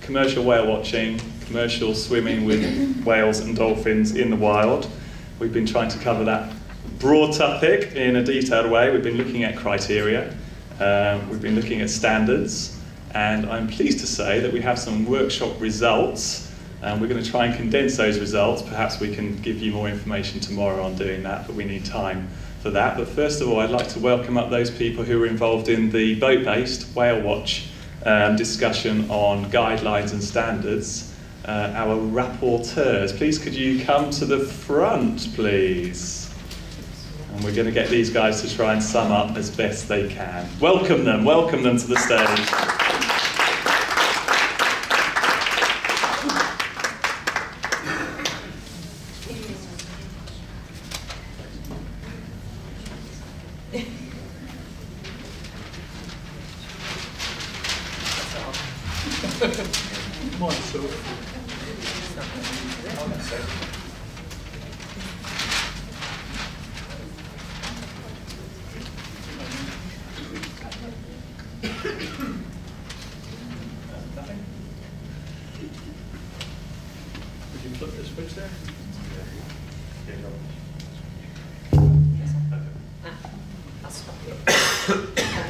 commercial whale watching, commercial swimming with whales and dolphins in the wild. We've been trying to cover that broad topic in a detailed way. We've been looking at criteria, we've been looking at standards, and I'm pleased to say that we have some workshop results. We're going to try and condense those results. Perhaps we can give you more information tomorrow on doing that, but we need time for that. But first of all, I'd like to welcome up those people who were involved in the boat-based whale watch discussion on guidelines and standards. Our rapporteurs, please could you come to the front, please? And we're going to get these guys to try and sum up as best they can. Welcome them to the stage.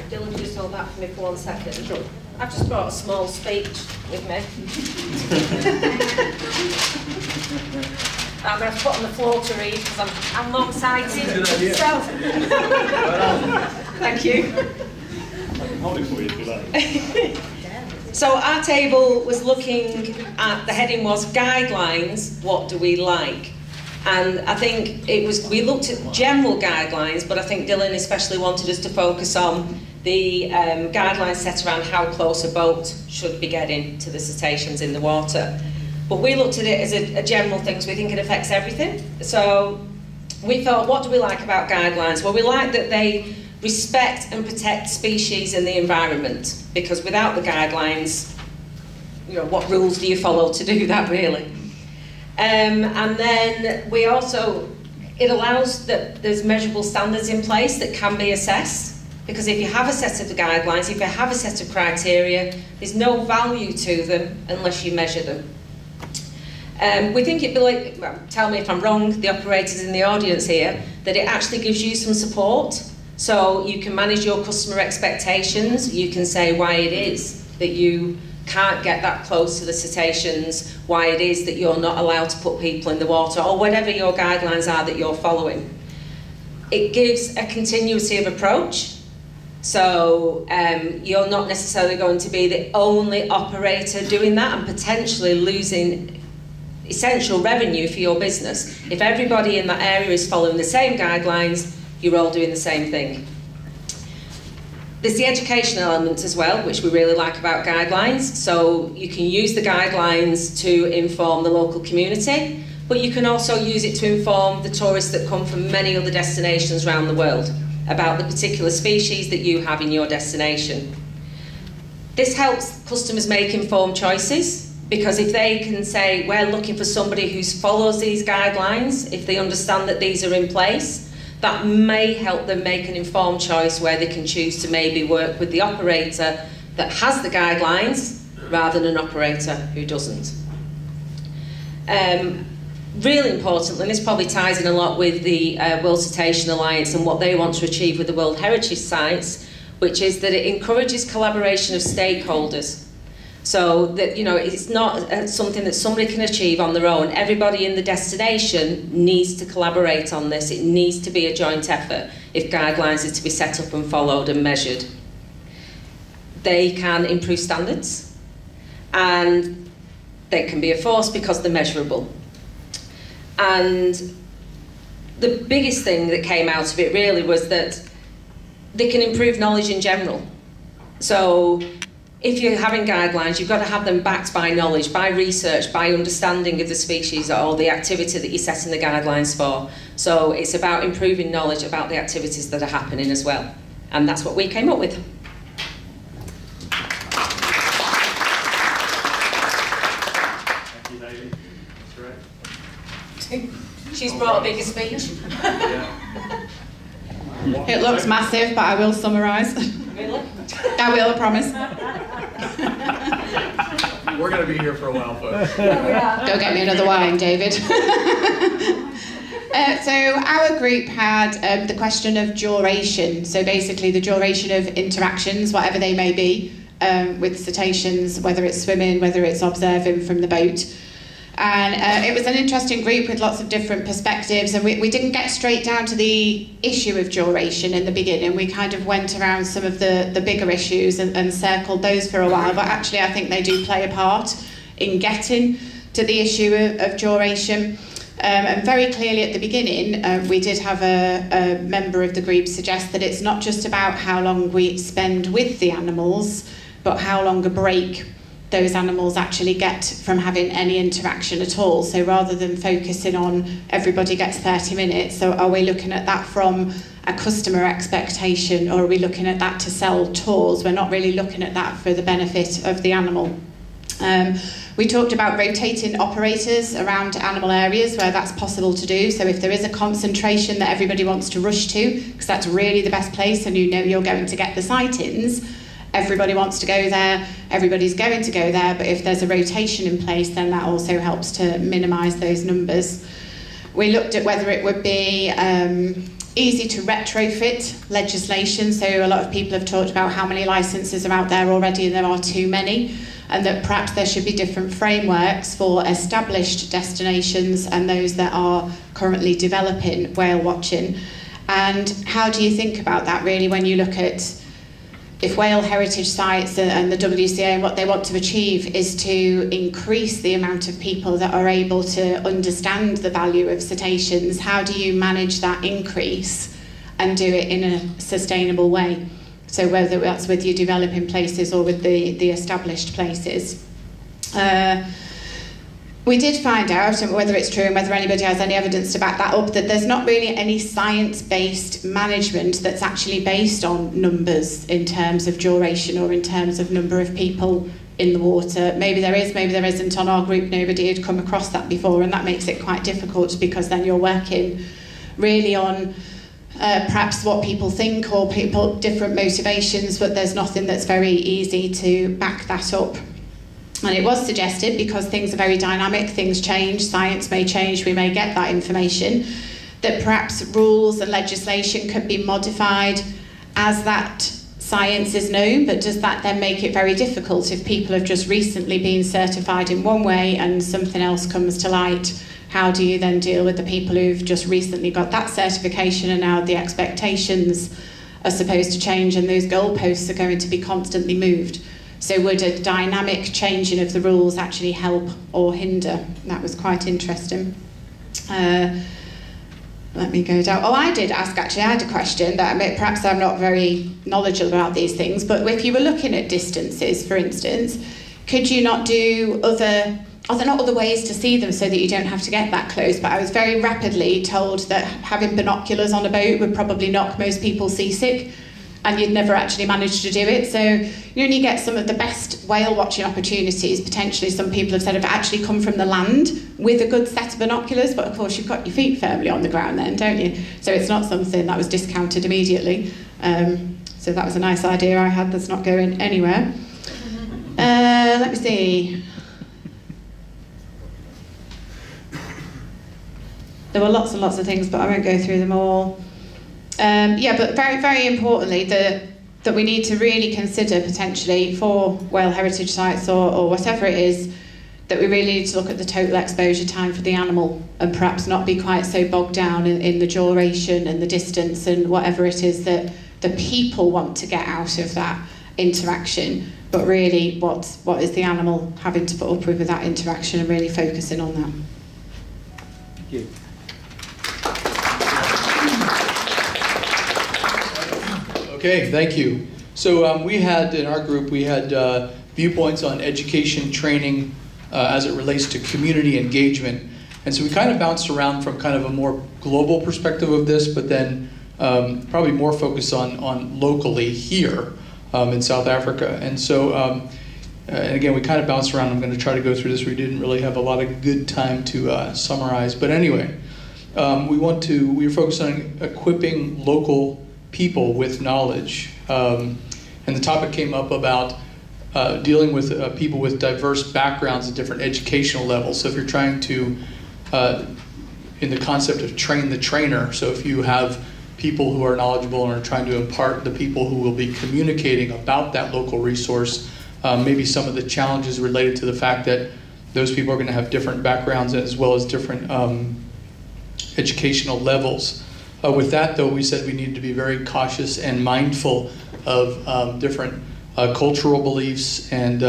Dylan, just hold that for me for 1 second. Sure. I've just brought a small speech with me. I'm going to put on the floor to read because I'm long-sighted. So, thank you. I can hold it for you if you like. So our table was looking at, the heading was guidelines, what do we like? And I think we looked at general guidelines, but I think Dylan especially wanted us to focus on the guidelines set around how close a boat should be getting to the cetaceans in the water. But we looked at it as a general thing, so we think it affects everything. So we thought, what do we like about guidelines? Well, we like that they respect and protect species and the environment, because without the guidelines, you know, what rules do you follow to do that, really? And then we also, it allows that there's measurable standards in place that can be assessed, because if you have a set of guidelines, if you have a set of criteria, there's no value to them unless you measure them. We think it'd be like, well, tell me if I'm wrong, the operators in the audience here, that it actually gives you some support. So you can manage your customer expectations, you can say why it is that you can't get that close to the cetaceans, why it is that you're not allowed to put people in the water, or whatever your guidelines are that you're following. It gives a continuity of approach, so you're not necessarily going to be the only operator doing that and potentially losing essential revenue for your business. If everybody in that area is following the same guidelines, you're all doing the same thing. There's the educational element as well, which we really like about guidelines. So you can use the guidelines to inform the local community, but you can also use it to inform the tourists that come from many other destinations around the world about the particular species that you have in your destination. This helps customers make informed choices, because if they can say, we're looking for somebody who follows these guidelines, if they understand that these are in place, that may help them make an informed choice where they can choose to maybe work with the operator that has the guidelines rather than an operator who doesn't. Really importantly, and this probably ties in a lot with the World Cetacean Alliance and what they want to achieve with the World Heritage Sites, which is that it encourages collaboration of stakeholders. So that, you know, it's not something that somebody can achieve on their own. Everybody in the destination needs to collaborate on this. It needs to be a joint effort if guidelines are to be set up and followed and measured. They can improve standards, and they can be a force because they're measurable. And the biggest thing that came out of it really was that they can improve knowledge in general. So if you're having guidelines, you've got to have them backed by knowledge, by research, by understanding of the species or the activity that you're setting the guidelines for. So it's about improving knowledge about the activities that are happening as well. And that's what we came up with. Thank you, David. That's great. She's brought a bigger speech. It looks massive, but I will summarise. Really? I will, I promise. We're going to be here for a while, folks. Go get me another wine, David. So our group had the question of duration. So basically the duration of interactions, whatever they may be, with cetaceans, whether it's swimming, whether it's observing from the boat. And it was an interesting group with lots of different perspectives, and we didn't get straight down to the issue of duration in the beginning. We kind of went around some of the bigger issues and circled those for a while, but actually I think they do play a part in getting to the issue of duration. And very clearly at the beginning, we did have a member of the group suggest that it's not just about how long we spend with the animals, but how long a break those animals actually get from having any interaction at all. So rather than focusing on everybody gets 30 minutes, so are we looking at that from a customer expectation, or are we looking at that to sell tours? We're not really looking at that for the benefit of the animal. We talked about rotating operators around animal areas where that's possible to do. So if there is a concentration that everybody wants to rush to, because that's really the best place and you know you're going to get the sightings, everybody wants to go there, everybody's going to go there, but if there's a rotation in place, then that also helps to minimise those numbers. We looked at whether it would be easy to retrofit legislation. So a lot of people have talked about how many licences are out there already, and there are too many, and that perhaps there should be different frameworks for established destinations and those that are currently developing whale watching. And how do you think about that really when you look at if whale heritage sites and the WCA and what they want to achieve is to increase the amount of people that are able to understand the value of cetaceans, how do you manage that increase and do it in a sustainable way? So whether that's with your developing places or with the established places. We did find out, and whether it's true and whether anybody has any evidence to back that up, that there's not really any science-based management that's actually based on numbers in terms of duration or in terms of number of people in the water. Maybe there is, maybe there isn't. On our group, nobody had come across that before, and that makes it quite difficult because then you're working really on perhaps what people think or different motivations, but there's nothing that's very easy to back that up. And it was suggested, because things are very dynamic, things change, science may change, we may get that information, that perhaps rules and legislation could be modified as that science is known, but does that then make it very difficult if people have just recently been certified in one way and something else comes to light? How do you then deal with the people who've just recently got that certification and now the expectations are supposed to change and those goalposts are going to be constantly moved? So would a dynamic changing of the rules actually help or hinder? That was quite interesting. Let me go down. Oh, I did ask, actually, I had a question that perhaps I'm not very knowledgeable about these things, but if you were looking at distances, for instance, could you not do are there not other ways to see them so that you don't have to get that close? But I was very rapidly told that having binoculars on a boat would probably knock most people seasick, and you'd never actually manage to do it. So you only get some of the best whale watching opportunities. Potentially some people have said have actually come from the land with a good set of binoculars, but of course you've got your feet firmly on the ground then, don't you? So it's not something that was discounted immediately. So that was a nice idea I had that's not going anywhere. Let me see. There were lots and lots of things, but I won't go through them all. Yeah, but very, very importantly, that we need to really consider potentially for whale heritage sites or whatever it is, that we really need to look at the total exposure time for the animal and perhaps not be quite so bogged down in the duration and the distance and whatever it is that the people want to get out of that interaction, but really what is the animal having to put up with that interaction and really focusing on that. Thank you. Okay, thank you. So we had, in our group, we had viewpoints on education, training, as it relates to community engagement. And so we kind of bounced around from kind of a more global perspective of this, but then probably more focus on locally here in South Africa. And so, and again, we kind of bounced around. I'm going to try to go through this. We didn't really have a lot of good time to summarize. But anyway, we were focused on equipping local people with knowledge. And the topic came up about dealing with people with diverse backgrounds at different educational levels. So if you're trying to, in the concept of train the trainer, so if you have people who are knowledgeable and are trying to impart the people who will be communicating about that local resource, maybe some of the challenges related to the fact that those people are going to have different backgrounds as well as different educational levels. With that, though, we said we needed to be very cautious and mindful of different cultural beliefs and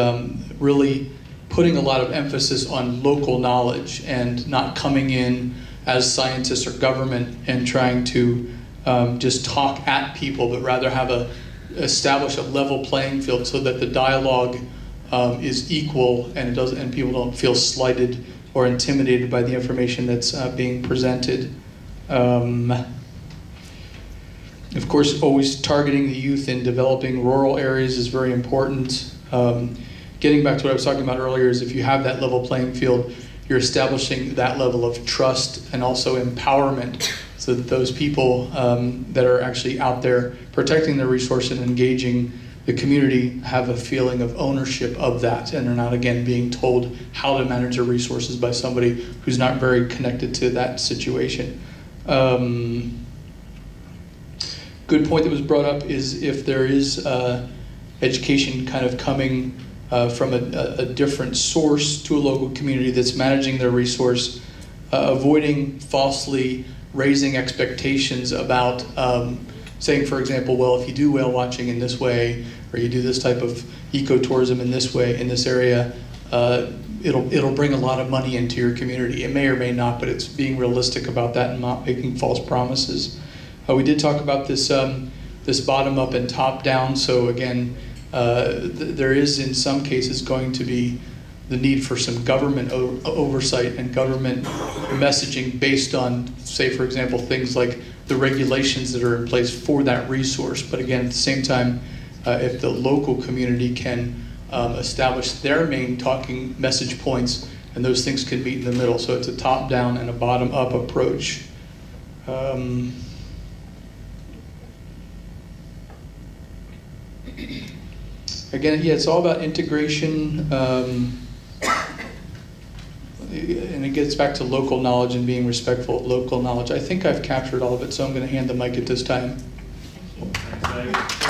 really putting a lot of emphasis on local knowledge and not coming in as scientists or government and trying to just talk at people, but rather establish a level playing field so that the dialogue is equal and people don't feel slighted or intimidated by the information that's being presented. Of course, always targeting the youth in developing rural areas is very important. Getting back to what I was talking about earlier is if you have that level playing field, you're establishing that level of trust and also empowerment so that those people that are actually out there protecting their resource and engaging the community have a feeling of ownership of that, and they're not, again, being told how to manage their resources by somebody who's not very connected to that situation. Good point that was brought up is if there is education kind of coming from a different source to a local community that's managing their resource, avoiding falsely raising expectations about saying, for example, well, if you do whale watching in this way, or you do this type of ecotourism in this way, in this area, it'll bring a lot of money into your community. It may or may not, but it's being realistic about that and not making false promises. We did talk about this this bottom up and top down. So again, there is in some cases going to be the need for some government oversight and government messaging based on, say, for example, things like the regulations that are in place for that resource. But again, at the same time, if the local community can establish their main talking message points, and those things can meet in the middle. So it's a top down and a bottom up approach. Again, yeah, it's all about integration, and it gets back to local knowledge and being respectful of local knowledge. I think I've captured all of it, so I'm going to hand the mic at this time. Thanks, Dave.